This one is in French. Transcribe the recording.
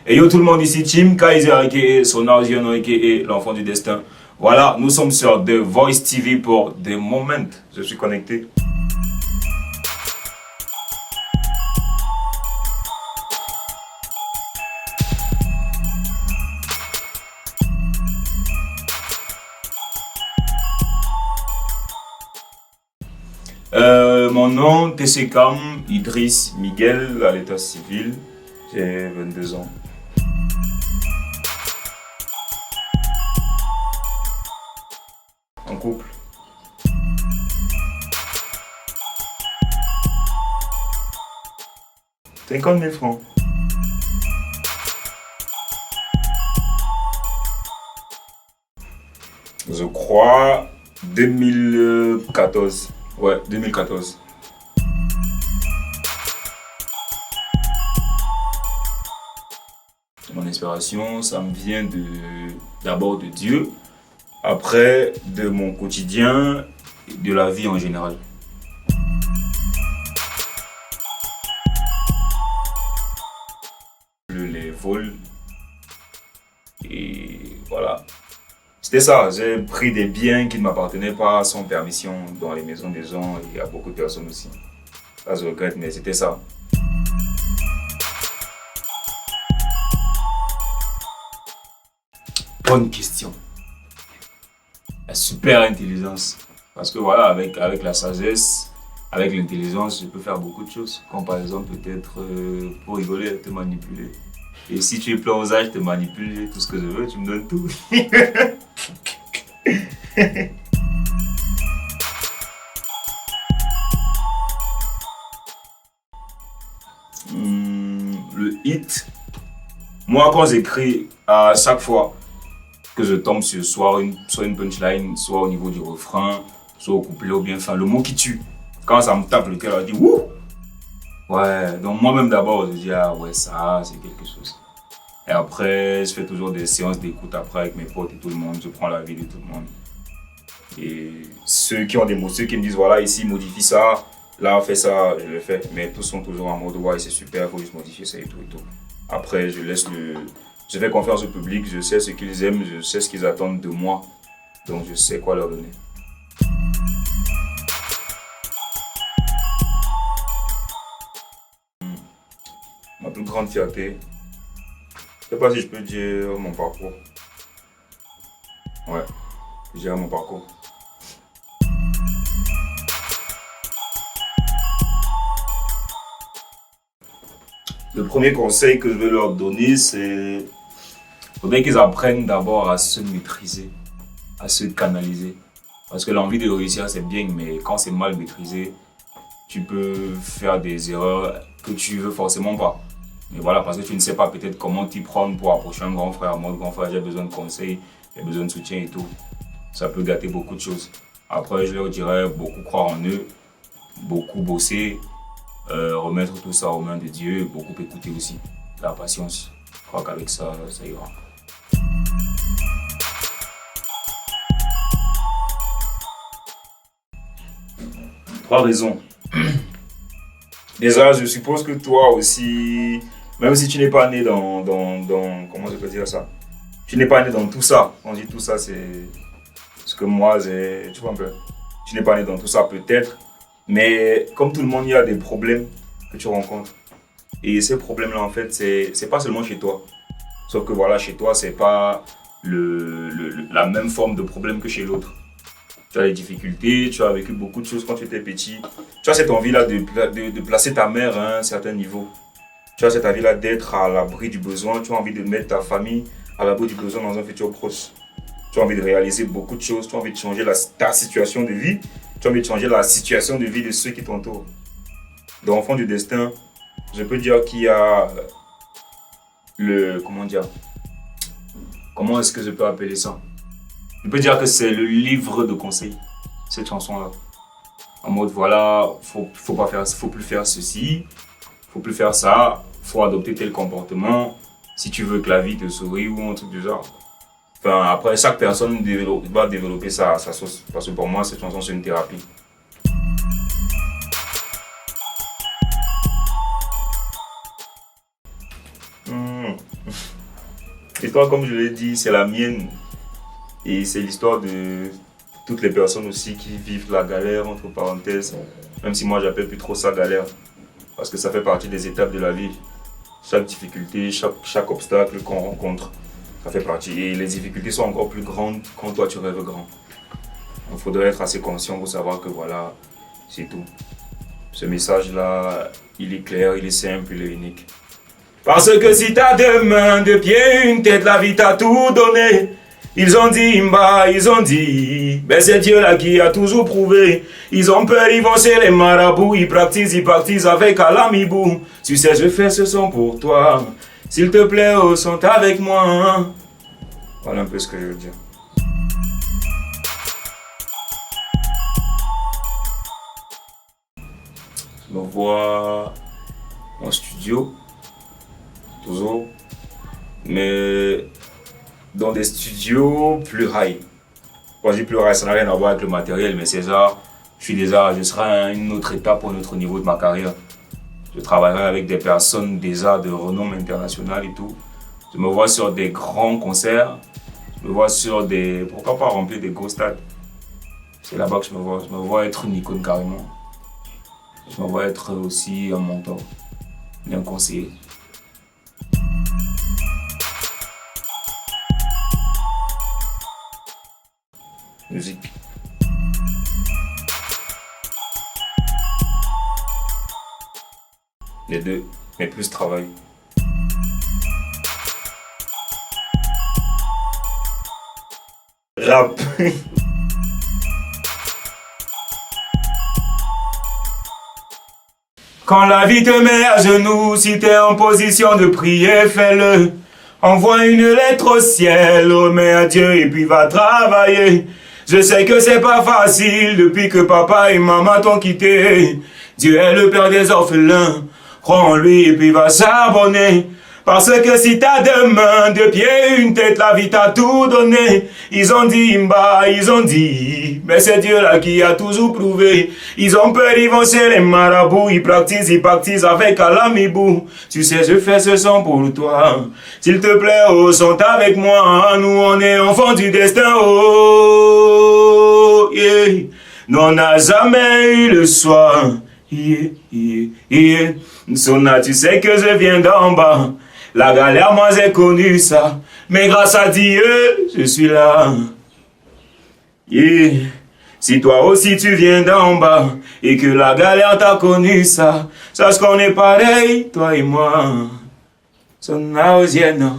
Et yo tout le monde ici, Team Kaiser aka Sonar Zion aka l'enfant du destin. Voilà, nous sommes sur The Voice TV pour The Moment. Je suis connecté. Mon nom, TCKAM, Idriss Miguel, à l'état civil. J'ai 22 ans. En couple. $50 000. Je crois 2014. Ouais, 2014. Mon inspiration, ça me vient d'abord de Dieu, après de mon quotidien, de la vie en général. Les vols, et voilà. C'était ça, j'ai pris des biens qui ne m'appartenaient pas sans permission dans les maisons des gens et à beaucoup de personnes aussi. Ça je regrette, mais c'était ça. Bonne question. La super intelligence. Parce que voilà, avec la sagesse, avec l'intelligence, je peux faire beaucoup de choses. Comme par exemple, peut-être pour rigoler, te manipuler. Et si tu es plein aux âges, je te manipule, j'ai tout ce que je veux, tu me donnes tout. Le hit. Moi, quand j'écris, à chaque fois que je tombe sur soit une punchline, soit au niveau du refrain, soit au couplet ou bien enfin le mot qui tue. Quand ça me tape le cœur, je dis wouh! Ouais, donc moi-même d'abord, je dis ah ouais, ça c'est quelque chose. Et après, je fais toujours des séances d'écoute après avec mes potes et tout le monde, je prends la vie de tout le monde. Et ceux qui ont des mots, ceux qui me disent voilà, ici modifie ça, là fais ça, je le fais. Mais tous sont toujours en mode ouais, c'est super, il faut juste modifier ça et tout et tout. Après, je fais confiance au public, je sais ce qu'ils aiment, je sais ce qu'ils attendent de moi. Donc je sais quoi leur donner. Ma plus grande fierté, je sais pas si je peux dire mon parcours. Ouais, je dirais mon parcours. Le premier conseil que je vais leur donner, c'est faudrait qu'ils apprennent d'abord à se maîtriser, à se canaliser. Parce que l'envie de réussir, c'est bien, mais quand c'est mal maîtrisé, tu peux faire des erreurs que tu veux forcément pas. Mais voilà, parce que tu ne sais pas peut-être comment t'y prendre pour approcher un grand frère. Moi, grand frère, j'ai besoin de conseils, j'ai besoin de soutien et tout. Ça peut gâter beaucoup de choses. Après, je leur dirais beaucoup croire en eux, beaucoup bosser, remettre tout ça aux mains de Dieu, beaucoup écouter aussi. La patience. Je crois qu'avec ça, ça ira. 3 raisons. Déjà, je suppose que toi aussi, même si tu n'es pas né comment je peux dire ça? Tu n'es pas né dans tout ça. On dit tout ça, c'est ce que moi j'ai, tu vois un peu. Tu n'es pas né dans tout ça peut-être, mais comme tout le monde, il y a des problèmes que tu rencontres. Et ces problèmes-là, en fait, c'est pas seulement chez toi. Sauf que voilà, chez toi, c'est pas la même forme de problème que chez l'autre. Tu as des difficultés, tu as vécu beaucoup de choses quand tu étais petit. Tu as cette envie-là de placer ta mère à un certain niveau. Tu as cette envie-là d'être à l'abri du besoin. Tu as envie de mettre ta famille à l'abri du besoin dans un futur proche. Tu as envie de réaliser beaucoup de choses. Tu as envie de changer ta situation de vie. Tu as envie de changer la situation de vie de ceux qui t'entourent. Dans Enfant du destin, je peux dire qu'il y a comment dire? Comment est-ce que je peux appeler ça? Je peux dire que c'est le livre de conseils, cette chanson-là. En mode, voilà, faut plus faire ceci, faut plus faire ça, faut adopter tel comportement, si tu veux que la vie te sourie ou un truc du genre. Enfin, après, chaque personne va développer sa sauce. Parce que pour moi, cette chanson, c'est une thérapie. L'histoire, comme je l'ai dit, c'est la mienne. Et c'est l'histoire de toutes les personnes aussi qui vivent la galère, entre parenthèses. Même si moi, j'appelle plus trop ça galère. Parce que ça fait partie des étapes de la vie. Chaque difficulté, chaque obstacle qu'on rencontre, ça fait partie. Et les difficultés sont encore plus grandes quand toi, tu rêves grand. Il faudrait être assez conscient pour savoir que voilà, c'est tout. Ce message-là, il est clair, il est simple, il est unique. Parce que si t'as deux mains, deux pieds, une tête, la vie t'a tout donné. Ils ont dit, ils ont dit, mais c'est Dieu là qui a toujours prouvé. Ils ont peur, ils vont chez les marabouts, ils practisent avec Alamibou. Tu sais, je fais ce son pour toi. S'il te plaît, oh, sont avec moi. Voilà un peu ce que je veux dire. Je me vois en studio, toujours, mais dans des studios plus high. Quand je dis plus high, ça n'a rien à voir avec le matériel, mais c'est genre, je serai à une autre étape, un autre niveau de ma carrière. Je travaillerai avec des personnes déjà de renom international et tout. Je me vois sur des grands concerts, je me vois sur des, pourquoi pas remplir des gros stades. C'est là-bas que je me vois être une icône carrément. Je me vois être aussi un mentor, un conseiller. Musique. Les deux, mais plus travail. Rap. Quand la vie te met à genoux, si t'es en position de prier, fais-le. Envoie une lettre au ciel, remets à Dieu et puis va travailler. Je sais que c'est pas facile depuis que papa et maman t'ont quitté. Dieu est le père des orphelins, crois en lui et puis va charbonner. Parce que si t'as deux mains, deux pieds, une tête, la vie t'a tout donné. Ils ont dit, ils ont dit, mais c'est Dieu là qui a toujours prouvé. Ils ont peur, ils vont chez les marabouts, ils practisent avec Alamibou. Tu sais, je fais ce son pour toi. S'il te plaît, oh, sont avec moi. Nous, on est enfants du destin, oh, yeah. Nous, on n'a jamais eu le soir, yeah, yeah, yeah. Sona, tu sais que je viens d'en bas. La galère, moi j'ai connu ça, mais grâce à Dieu, je suis là. Yeah. Si toi aussi tu viens d'en bas, et que la galère t'a connu ça, sache qu'on est pareil, toi et moi. Sonna Oziena.